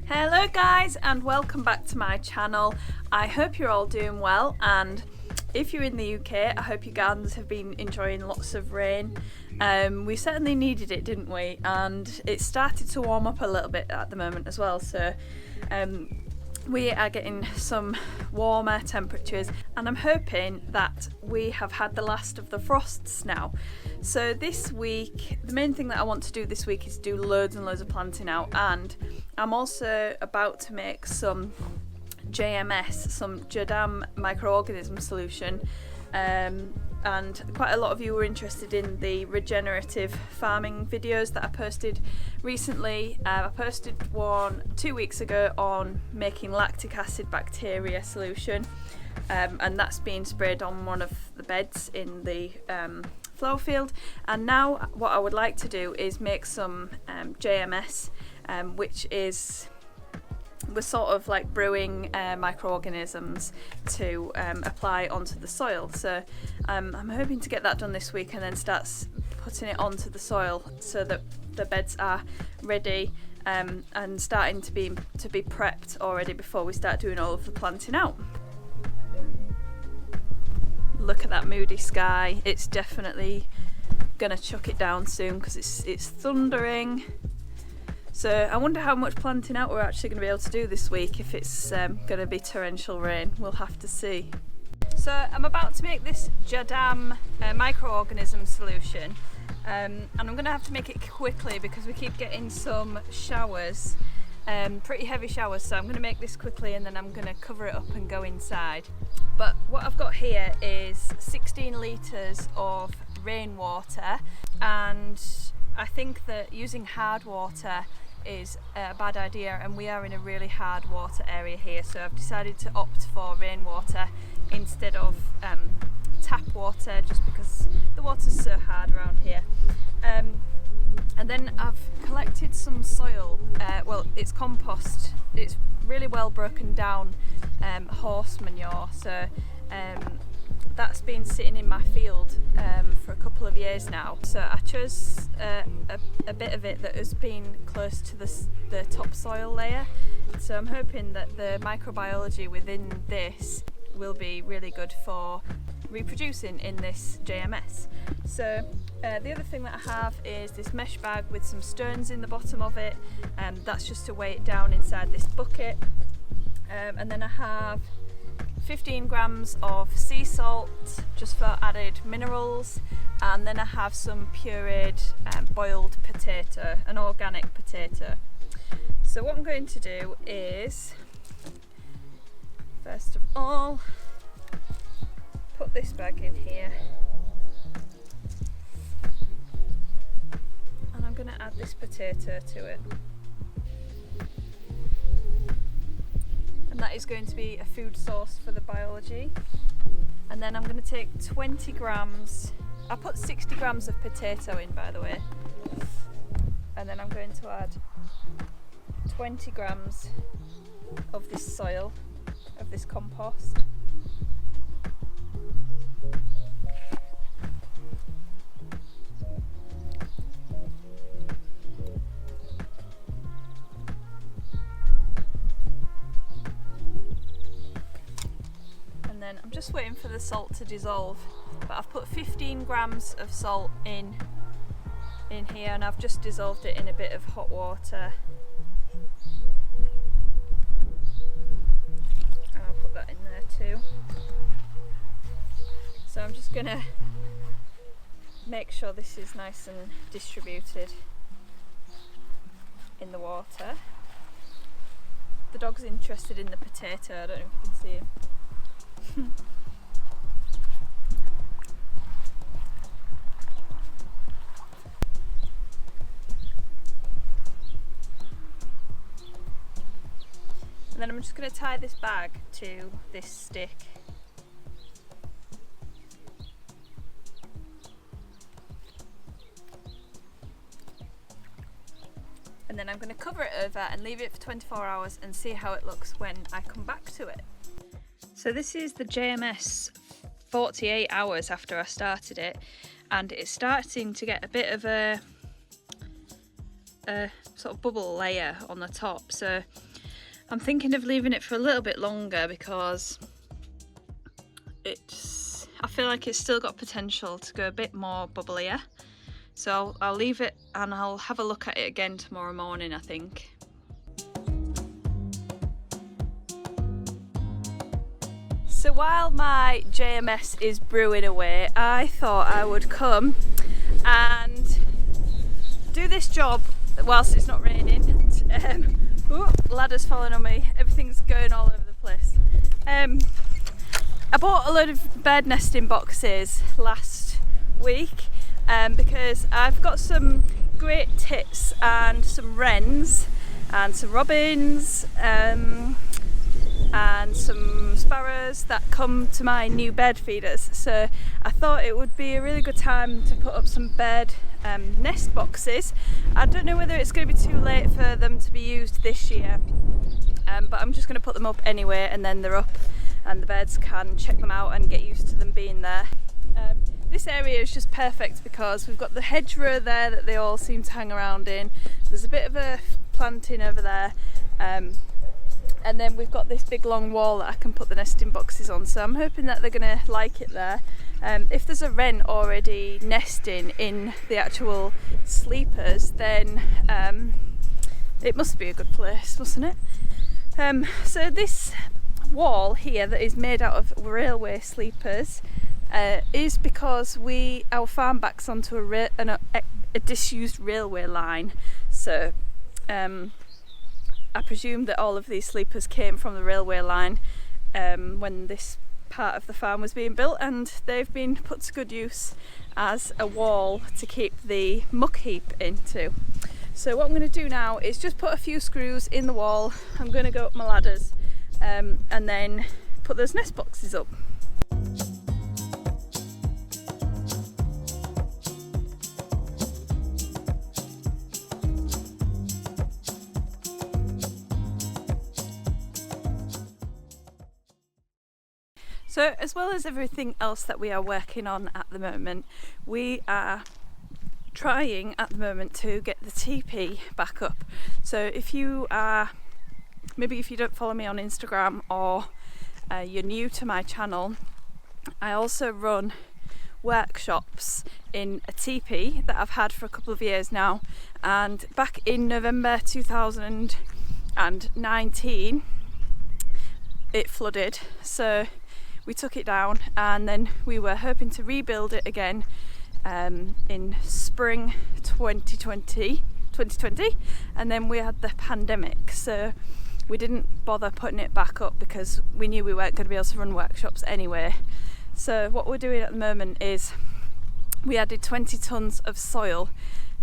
Hello guys and welcome back to my channel. I hope you're all doing well, and if you're in the UK I hope your gardens have been enjoying lots of rain. We certainly needed it, didn't we? And it started to warm up a little bit at the moment as well, so we are getting some warmer temperatures, and I'm hoping that we have had the last of the frosts now. So this week, the main thing that I want to do this week is do loads and loads of planting out, and I'm also about to make some JMS, some JADAM microorganism solution. And quite a lot of you were interested in the regenerative farming videos that I posted recently. I posted one 2 weeks ago on making lactic acid bacteria solution, and that's been sprayed on one of the beds in the flower field. And now what I would like to do is make some JMS, which is we're sort of like brewing microorganisms to apply onto the soil. So I'm hoping to get that done this week and then start putting it onto the soil so that the beds are ready and starting to be prepped already before we start doing all of the planting out. Look at that moody sky. It's definitely gonna chuck it down soon because it's thundering. So I wonder how much planting out we're actually going to be able to do this week, if it's going to be torrential rain. We'll have to see. So I'm about to make this JADAM microorganism solution, and I'm going to have to make it quickly because we keep getting some showers, pretty heavy showers. So I'm going to make this quickly and then I'm going to cover it up and go inside. But what I've got here is 16 litres of rainwater, and I think that using hard water is a bad idea, and we are in a really hard water area here, so I've decided to opt for rainwater instead of tap water, just because the water's so hard around here. And then I've collected some soil, well, it's compost, it's really well broken down horse manure, so that's been sitting in my field for a couple of years now. So I chose a bit of it that has been close to the topsoil layer. So I'm hoping that the microbiology within this will be really good for reproducing in this JMS. So the other thing that I have is this mesh bag with some stones in the bottom of it, and that's just to weigh it down inside this bucket. And then I have 15 grams of sea salt just for added minerals, and then I have some pureed boiled potato, an organic potato. So what I'm going to do is, first of all, put this bag in here, and I'm going to add this potato to it. And that is going to be a food source for the biology. And then I'm going to take 20 grams, I put 60 grams of potato in, by the way, and then I'm going to add 20 grams of this soil, of this compost. Then I'm just waiting for the salt to dissolve, but I've put 15 grams of salt in here, and I've just dissolved it in a bit of hot water, and I'll put that in there too. So I'm just gonna make sure this is nice and distributed in the water. The dog's interested in the potato, I don't know if you can see him. And then I'm just going to tie this bag to this stick. And then I'm going to cover it over and leave it for 24 hours and see how it looks when I come back to it. So this is the JMS 48 hours after I started it, and it's starting to get a bit of a a sort of bubble layer on the top, so I'm thinking of leaving it for a little bit longer because I feel like it's still got potential to go a bit more bubblier. So I'll leave it and I'll have a look at it again tomorrow morning, I think. So while my JMS is brewing away, I thought I would come and do this job whilst it's not raining. Ladder's falling on me, everything's going all over the place. I bought a load of bird nesting boxes last week because I've got some great tits and some wrens and some robins and some sparrows that come to my new bird feeders, so I thought it would be a really good time to put up some bird nest boxes. I don't know whether it's going to be too late for them to be used this year, but I'm just going to put them up anyway, and then they're up and the birds can check them out and get used to them being there. This area is just perfect because we've got the hedgerow there that they all seem to hang around in. There's a bit of a planting over there, and then we've got this big long wall that I can put the nesting boxes on, so I'm hoping that they're going to like it there. If there's a wren already nesting in the actual sleepers, then it must be a good place, mustn't it? So this wall here that is made out of railway sleepers is because our farm backs onto a disused railway line, so I presume that all of these sleepers came from the railway line when this part of the farm was being built, and they've been put to good use as a wall to keep the muck heap into. So what I'm going to do now is just put a few screws in the wall. I'm going to go up my ladders and then put those nest boxes up. So as well as everything else that we are working on at the moment, we are trying at the moment to get the Tipi back up. So if you don't follow me on Instagram, or you're new to my channel, I also run workshops in a Tipi that I've had for a couple of years now, and back in November 2019 it flooded, so we took it down, and then we were hoping to rebuild it again in spring 2020, and then we had the pandemic, so we didn't bother putting it back up because we knew we weren't going to be able to run workshops anyway. So what we're doing at the moment is we added 20 tons of soil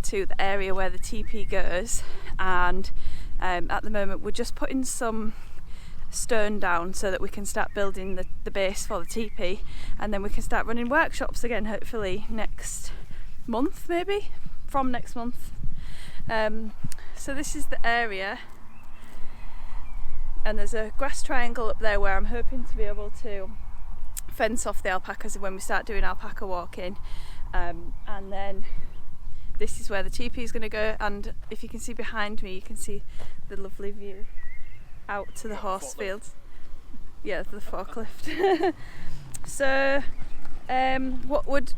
to the area where the Tipi goes, and at the moment we're just putting some stone down so that we can start building the base for the Tipi, and then we can start running workshops again, hopefully next month, maybe from next month. So this is the area, and there's a grass triangle up there where I'm hoping to be able to fence off the alpacas when we start doing alpaca walking, and then this is where the Tipi is going to go, and if you can see behind me you can see the lovely view out to the horse fields. Yeah, the forklift. So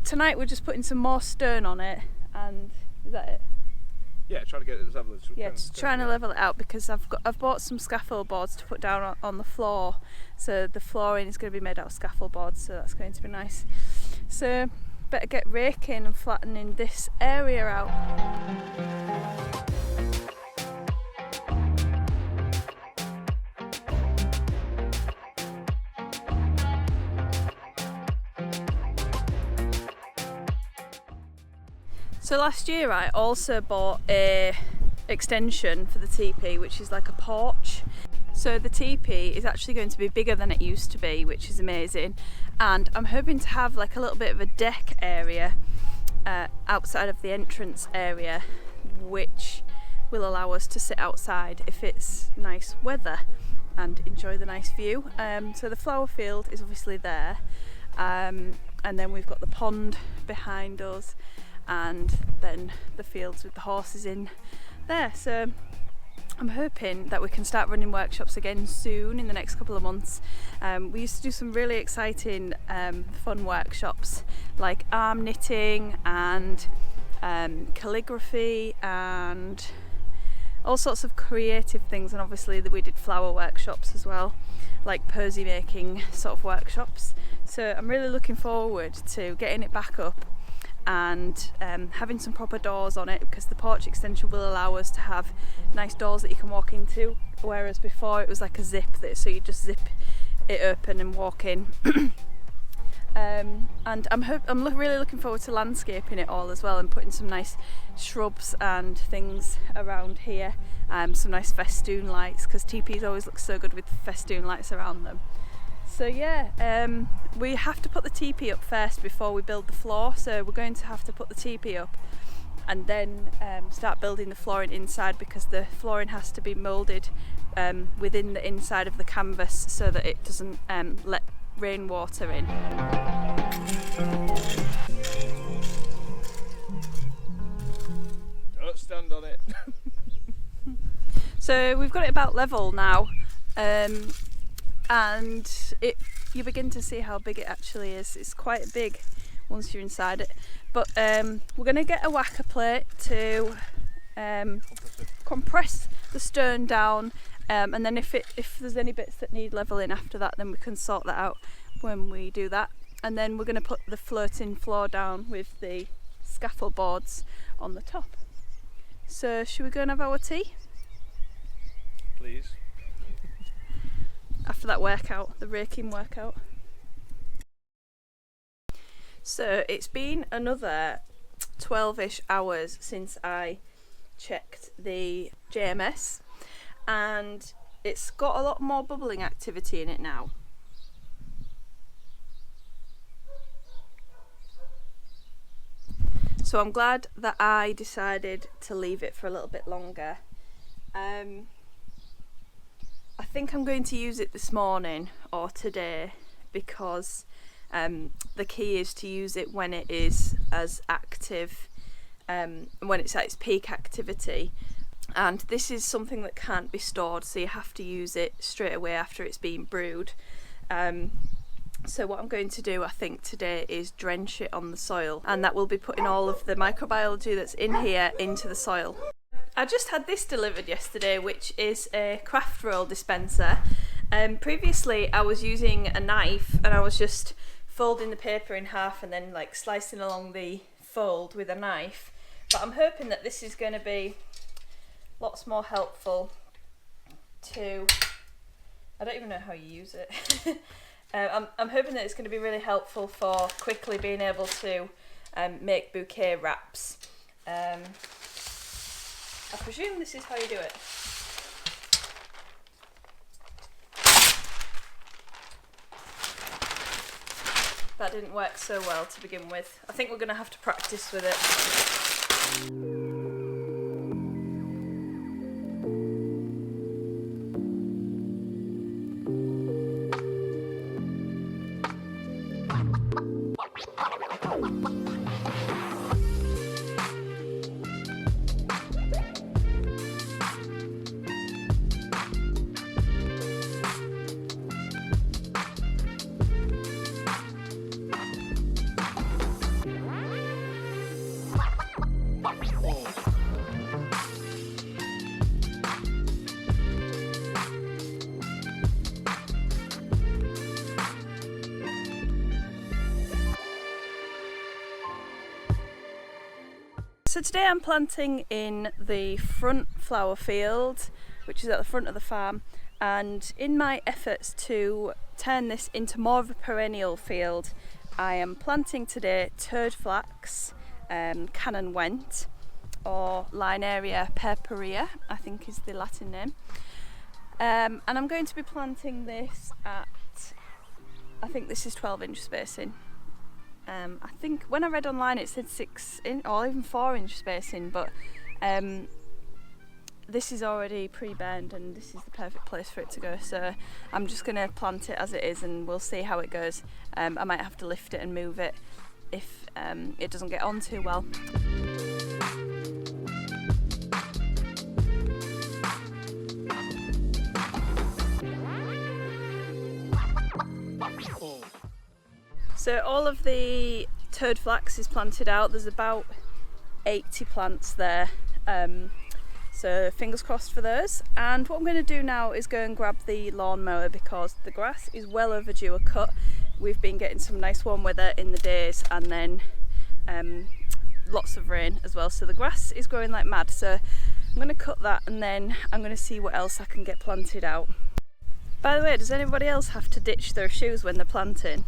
tonight we're just putting some more stone on it, and is that it? Yeah, trying to get it level. Yeah, just trying to level it out because I've bought some scaffold boards to put down on the floor, so the flooring is going to be made out of scaffold boards, so that's going to be nice. So better get raking and flattening this area out. So last year I also bought a extension for the Tipi, which is like a porch. So the Tipi is actually going to be bigger than it used to be, which is amazing, and I'm hoping to have like a little bit of a deck area outside of the entrance area, which will allow us to sit outside if it's nice weather and enjoy the nice view. So the flower field is obviously there, and then we've got the pond behind us, and then the fields with the horses in, there. So I'm hoping that we can start running workshops again soon in the next couple of months. We used to do some really exciting fun workshops like arm knitting and calligraphy and all sorts of creative things, and obviously we did flower workshops as well, like posy making sort of workshops. So I'm really looking forward to getting it back up and having some proper doors on it, because the porch extension will allow us to have nice doors that you can walk into, whereas before it was like a zip, so you just zip it open and walk in. And I'm really looking forward to landscaping it all as well, and putting some nice shrubs and things around here, some nice festoon lights, because teepees always look so good with festoon lights around them. So yeah, we have to put the teepee up first before we build the floor, so we're going to have to put the teepee up and then start building the flooring inside, because the flooring has to be moulded within the inside of the canvas so that it doesn't let rainwater in. Don't stand on it. So we've got it about level now, and you begin to see how big it actually is. It's quite big once you're inside it, but we're going to get a whacker plate to compress the stone down, and then if there's any bits that need leveling after that, then we can sort that out when we do that. And then we're going to put the floating floor down with the scaffold boards on the top. So should we go and have our tea? Please. After that workout, the raking workout. So it's been another 12-ish hours since I checked the JMS, and it's got a lot more bubbling activity in it now. So I'm glad that I decided to leave it for a little bit longer. I think I'm going to use it this morning or today, because the key is to use it when it is as active, when it's at its peak activity. And this is something that can't be stored, so you have to use it straight away after it's been brewed. So what I'm going to do, I think, today is drench it on the soil, and that will be putting all of the microbiology that's in here into the soil. I just had this delivered yesterday, which is a craft roll dispenser. Previously I was using a knife, and I was just folding the paper in half and then like slicing along the fold with a knife. But I'm hoping that this is going to be lots more helpful to... I don't even know how you use it. I'm hoping that it's going to be really helpful for quickly being able to make bouquet wraps. I presume this is how you do it. That didn't work so well to begin with. I think we're going to have to practice with it. So today I'm planting in the front flower field, which is at the front of the farm, and in my efforts to turn this into more of a perennial field, I am planting today toad flax, cannon went, or Linearia purpurea, I think is the Latin name. And I'm going to be planting this at, I think this is 12-inch spacing. I think when I read online it said 6-inch or even 4-inch spacing, but this is already pre-burned and this is the perfect place for it to go, so I'm just going to plant it as it is and we'll see how it goes. I might have to lift it and move it if it doesn't get on too well. So all of the toad flax is planted out. There's about 80 plants there. So fingers crossed for those. And what I'm going to do now is go and grab the lawnmower because the grass is well overdue a cut. We've been getting some nice warm weather in the days and then lots of rain as well. So the grass is growing like mad. So I'm going to cut that and then I'm going to see what else I can get planted out. By the way, does anybody else have to ditch their shoes when they're planting?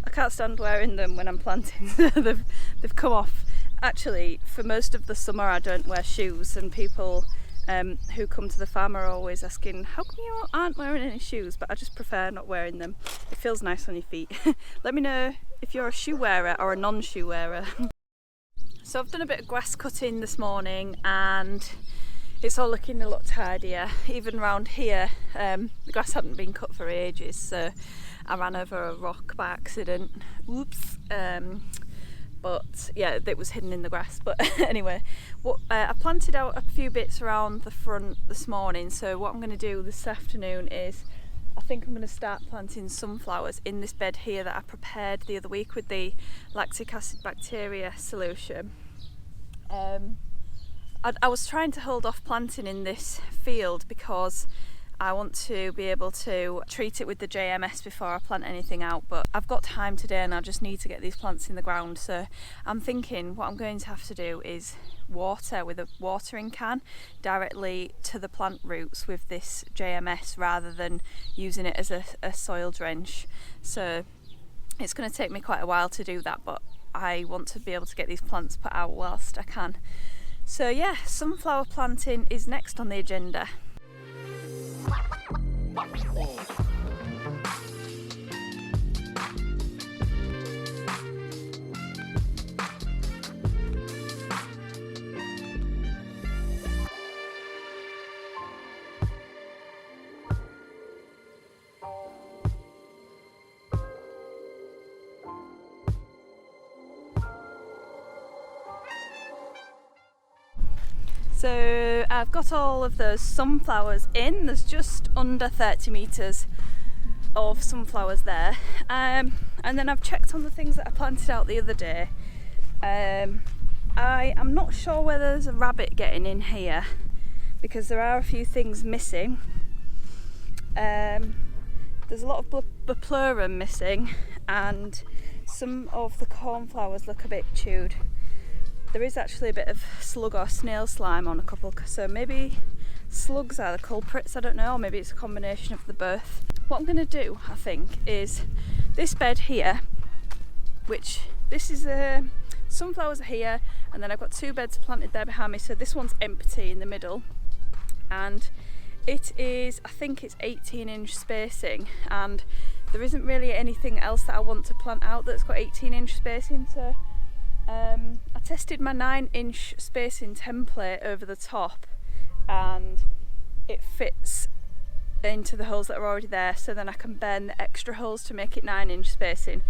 I can't stand wearing them when I'm planting. They've come off. Actually, for most of the summer I don't wear shoes, and people who come to the farm are always asking, how come you aren't wearing any shoes? But I just prefer not wearing them. It feels nice on your feet. Let me know if you're a shoe wearer or a non-shoe wearer. So I've done a bit of grass cutting this morning and it's all looking a lot tidier. Even around here, the grass hadn't been cut for ages, so I ran over a rock by accident. Oops. But yeah, it was hidden in the grass. But anyway, I planted out a few bits around the front this morning. So what I'm going to do this afternoon is, I think I'm going to start planting sunflowers in this bed here that I prepared the other week with the lactic acid bacteria solution. I was trying to hold off planting in this field because I want to be able to treat it with the JMS before I plant anything out, but I've got time today and I just need to get these plants in the ground. So I'm thinking what I'm going to have to do is water with a watering can directly to the plant roots with this JMS rather than using it as a soil drench. So it's going to take me quite a while to do that, but I want to be able to get these plants put out whilst I can. So yeah, sunflower planting is next on the agenda. So I've got all of those sunflowers in. There's just under 30 metres of sunflowers there. And then I've checked on the things that I planted out the other day. I am not sure whether there's a rabbit getting in here because there are a few things missing. There's a lot of Buplorum missing and some of the cornflowers look a bit chewed. There is actually a bit of slug or snail slime on a couple, so maybe slugs are the culprits, I don't know, or maybe it's a combination of the both. What I'm going to do, I think, is this bed here, which this is sunflowers are here, and then I've got two beds planted there behind me, so this one's empty in the middle, and it is, I think it's 18-inch spacing, and there isn't really anything else that I want to plant out that's got 18-inch spacing, so I tested my 9-inch spacing template over the top and it fits into the holes that are already there, so then I can burn the extra holes to make it 9-inch spacing.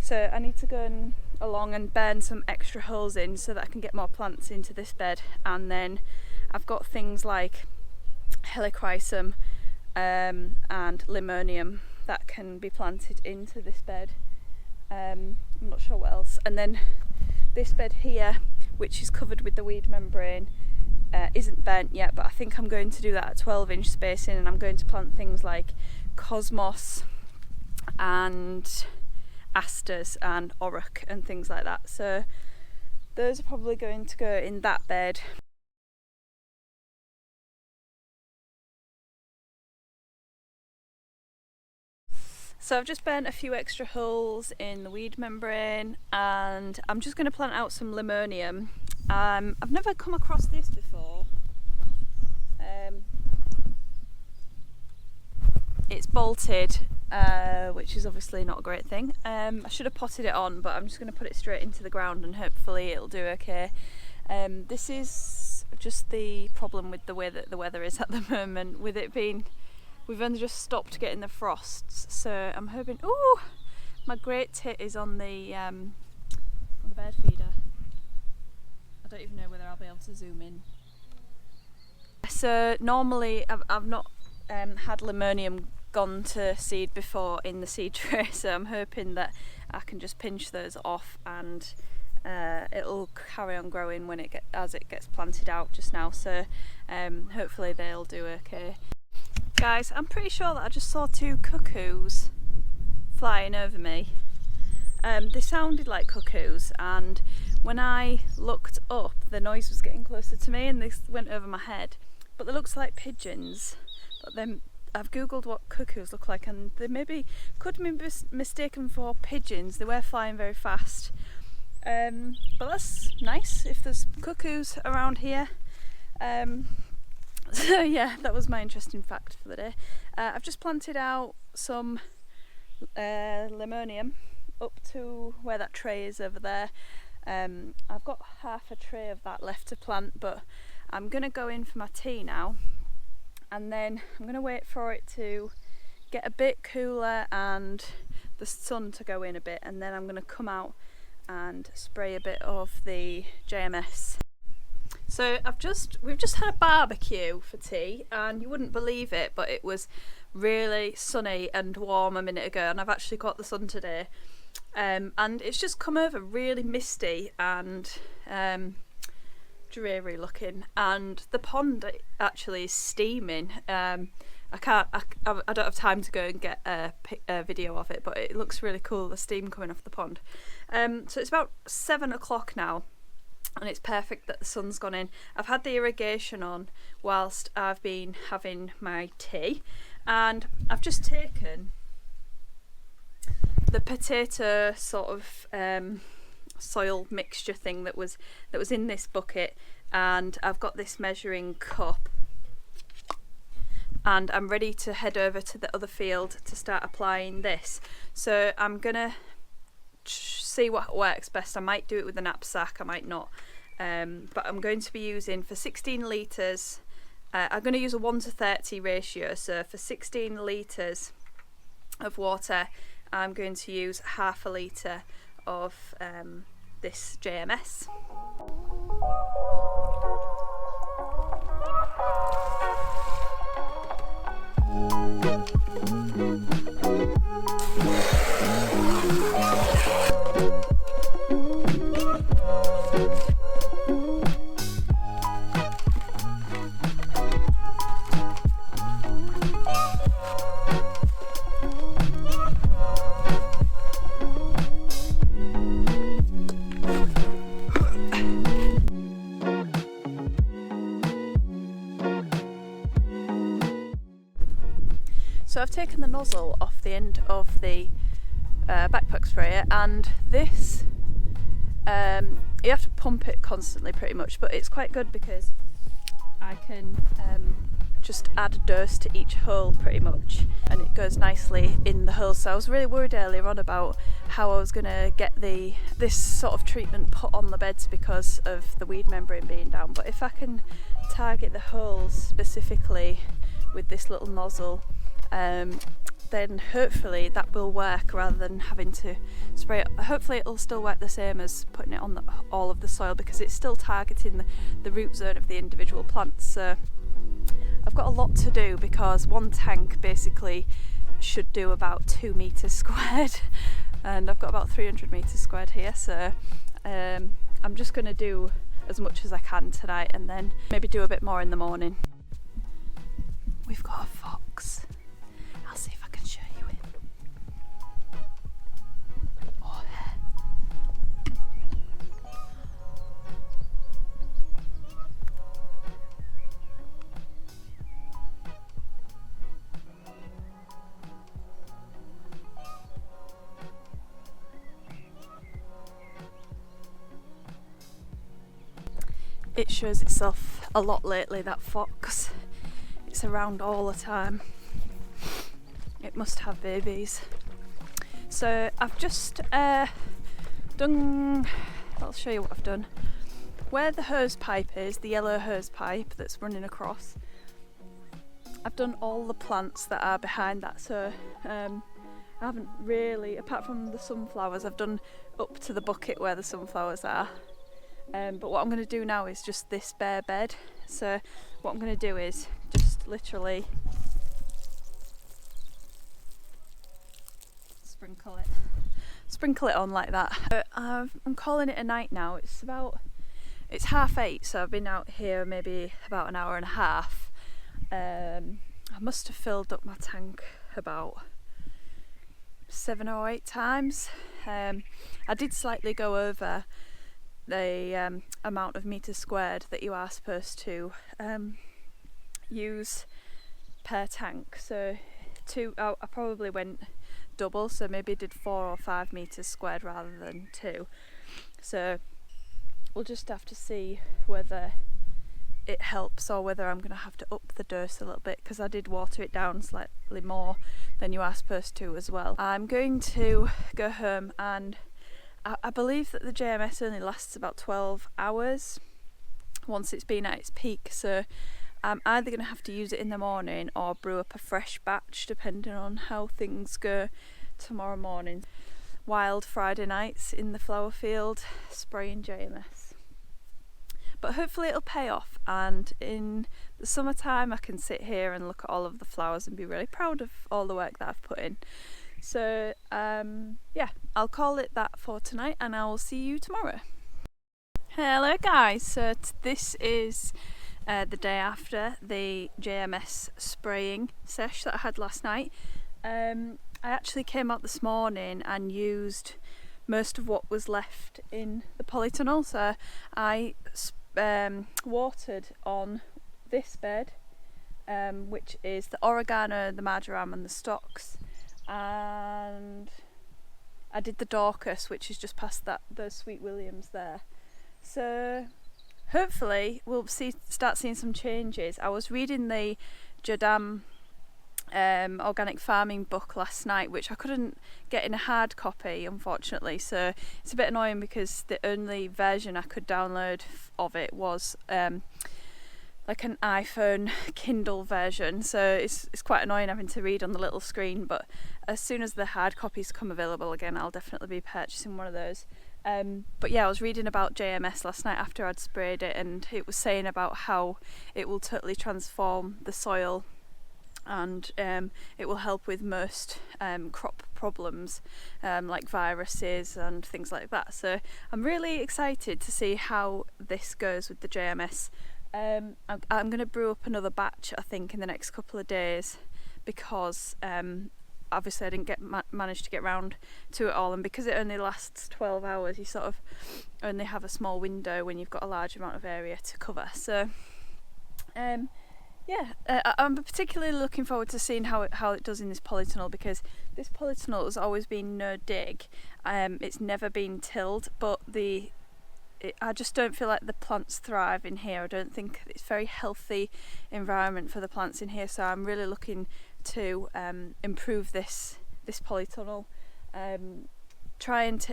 So I need to go along and burn some extra holes in so that I can get more plants into this bed, and then I've got things like helichrysum and limonium that can be planted into this bed. I'm not sure what else. And then this bed here, which is covered with the weed membrane, isn't burnt yet, but I think I'm going to do that at 12-inch spacing, and I'm going to plant things like cosmos and asters and auroch and things like that. So those are probably going to go in that bed. So I've just burnt a few extra holes in the weed membrane, and I'm just going to plant out some limonium. I've never come across this before. It's bolted, which is obviously not a great thing. I should have potted it on, but I'm just going to put it straight into the ground and hopefully it'll do okay. This is just the problem with the way that the weather is at the moment, with it being, we've only just stopped getting the frosts, so I'm hoping. Ooh, my great tit is on the bird feeder. I don't even know whether I'll be able to zoom in. So normally I've not had limonium gone to seed before in the seed tray, so I'm hoping that I can just pinch those off and it'll carry on growing as it gets planted out just now, so hopefully they'll do okay. Guys, I'm pretty sure that I just saw 2 cuckoos flying over me. They sounded like cuckoos, and when I looked up the noise was getting closer to me and they went over my head, but they looked like pigeons. But then I've googled what cuckoos look like and they maybe could be mistaken for pigeons. They were flying very fast, but that's nice if there's cuckoos around here. So yeah, that was my interesting fact for the day. I've just planted out some limonium up to where that tray is over there. I've got half a tray of that left to plant, but I'm going to go in for my tea now, and then I'm going to wait for it to get a bit cooler and the sun to go in a bit, and then I'm going to come out and spray a bit of the JMS. So we've just had a barbecue for tea, and you wouldn't believe it, but it was really sunny and warm a minute ago, and I've actually got the sun today, and it's just come over really misty and dreary looking, and the pond actually is steaming. I don't have time to go and get a video of it, but it looks really cool, the steam coming off the pond. So it's about 7 o'clock now, and it's perfect that the sun's gone in. I've had the irrigation on whilst I've been having my tea, and I've just taken the potato sort of soil mixture thing that was in this bucket, and I've got this measuring cup, and I'm ready to head over to the other field to start applying this. So I'm gonna see what works best. I might do it with a knapsack, I might not, but I'm going to be using, for 16 litres, I'm going to use a 1:30 ratio, so for 16 litres of water I'm going to use half a litre of this JMS. So I've taken the nozzle off the end of the backpack sprayer, and this, you have to pump it constantly pretty much, but it's quite good because I can just add a dose to each hole pretty much, and it goes nicely in the hole. So I was really worried earlier on about how I was going to get this sort of treatment put on the beds because of the weed membrane being down, but if I can target the holes specifically with this little nozzle, then hopefully that will work rather than having to spray it. Hopefully it'll still work the same as putting it on all of the soil, because it's still targeting the root zone of the individual plants. So I've got a lot to do, because one tank basically should do about 2 meters squared and I've got about 300 meters squared here, so I'm just going to do as much as I can tonight and then maybe do a bit more in the morning. We've got a fox. I'll see if I can show you it. Oh, it shows itself a lot lately, that fox. It's around all the time. It must have babies. So I've just done, I'll show you what I've done. Where the hose pipe is, the yellow hose pipe that's running across, I've done all the plants that are behind that. So I haven't really, apart from the sunflowers, I've done up to the bucket where the sunflowers are. But what I'm going to do now is just this bare bed. So what I'm going to do is just literally sprinkle it on like that. But I'm calling it a night now. It's 8:30, so I've been out here maybe about an hour and a half. I must have filled up my tank about 7 or 8 times. I did slightly go over the amount of meters squared that you are supposed to use per tank. So I probably went double, so maybe did 4 or 5 meters squared rather than 2. So we'll just have to see whether it helps or whether I'm going to have to up the dose a little bit, because I did water it down slightly more than you are supposed to as well. I'm going to go home, and I believe that the JMS only lasts about 12 hours once it's been at its peak, so I'm either going to have to use it in the morning or brew up a fresh batch depending on how things go tomorrow morning. Wild Friday nights in the flower field spraying JMS. But hopefully it'll pay off, and in the summertime I can sit here and look at all of the flowers and be really proud of all the work that I've put in. So yeah, I'll call it that for tonight, and I will see you tomorrow. Hello guys, so this is the day after the JMS spraying sesh that I had last night. I actually came out this morning and used most of what was left in the polytunnel, so I watered on this bed, which is the oregano, the marjoram and the stocks, and I did the Dorcas, which is just past those sweet williams there. So hopefully we'll start seeing some changes. I was reading the JADAM organic farming book last night, which I couldn't get in a hard copy unfortunately, so it's a bit annoying because the only version I could download of it was like an iPhone Kindle version, so it's quite annoying having to read on the little screen. But as soon as the hard copies come available again, I'll definitely be purchasing one of those. But yeah, I was reading about JMS last night after I'd sprayed it, and it was saying about how it will totally transform the soil, and it will help with most crop problems like viruses and things like that. So I'm really excited to see how this goes with the JMS. I'm going to brew up another batch I think in the next couple of days, because obviously I didn't manage to get round to it all, and because it only lasts 12 hours you sort of only have a small window when you've got a large amount of area to cover. So yeah, I'm particularly looking forward to seeing how it does in this polytunnel, because this polytunnel has always been no dig. It's never been tilled, but I just don't feel like the plants thrive in here. I don't think it's a very healthy environment for the plants in here, so I'm really looking to improve this polytunnel, try and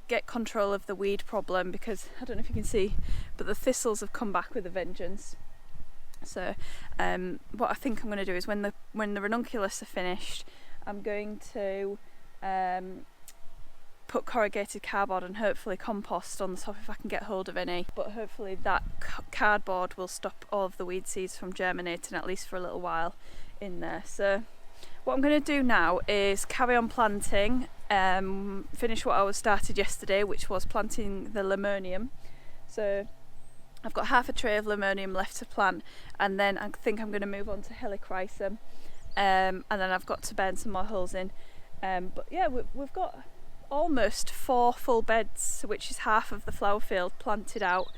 get control of the weed problem, because I don't know if you can see, but the thistles have come back with a vengeance. So what I think I'm going to do is when the ranunculus are finished, I'm going to put corrugated cardboard and hopefully compost on the top if I can get hold of any, but hopefully that cardboard will stop all of the weed seeds from germinating, at least for a little while in there. So what I'm going to do now is carry on planting, finish what I was started yesterday, which was planting the lemonium. So I've got half a tray of lemonium left to plant, and then I think I'm going to move on to helichrysum, and then I've got to burn some more holes in. But yeah, we've got almost 4 full beds, which is half of the flower field planted out.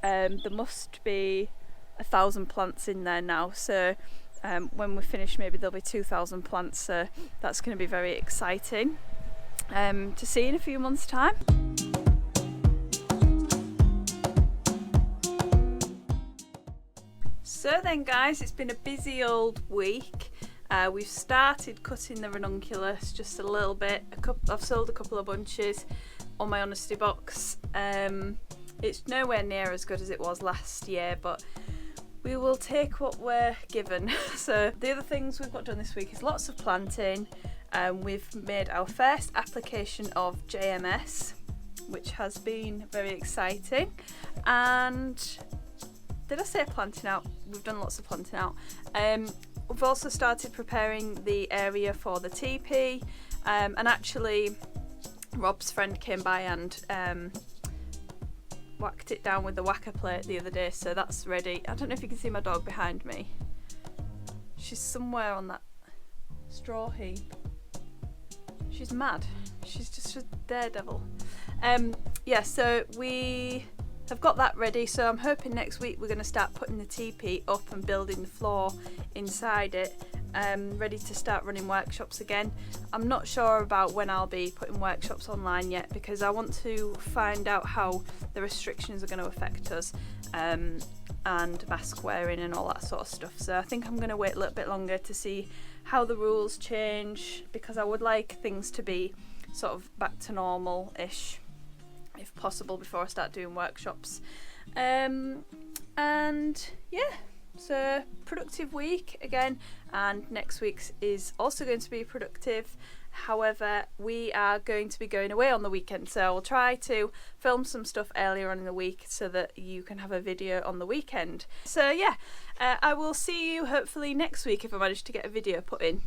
There must be 1,000 plants in there now, so when we're finished maybe there'll be 2,000 plants, so that's going to be very exciting to see in a few months' time. So then guys, it's been a busy old week. We've started cutting the ranunculus just a little bit. I've sold a couple of bunches on my honesty box. It's nowhere near as good as it was last year, but we will take what we're given. So the other things we've got done this week is lots of planting. We've made our first application of JMS, which has been very exciting. And did I say planting out? We've done lots of planting out. We've also started preparing the area for the Tipi. And actually Rob's friend came by and whacked it down with the whacker plate the other day, so that's ready. I don't know if you can see my dog behind me. She's somewhere on that straw heap. She's mad. She's just a daredevil. Yeah, so we have got that ready, so I'm hoping next week we're going to start putting the teepee up and building the floor inside it, ready to start running workshops again. I'm not sure about when I'll be putting workshops online yet, because I want to find out how the restrictions are going to affect us, and mask wearing and all that sort of stuff. So I think I'm going to wait a little bit longer to see how the rules change, because I would like things to be sort of back to normal-ish if possible before I start doing workshops. And yeah, so productive week again, and next week's is also going to be productive. However, we are going to be going away on the weekend, so I'll try to film some stuff earlier on in the week so that you can have a video on the weekend. So yeah, I will see you hopefully next week if I manage to get a video put in.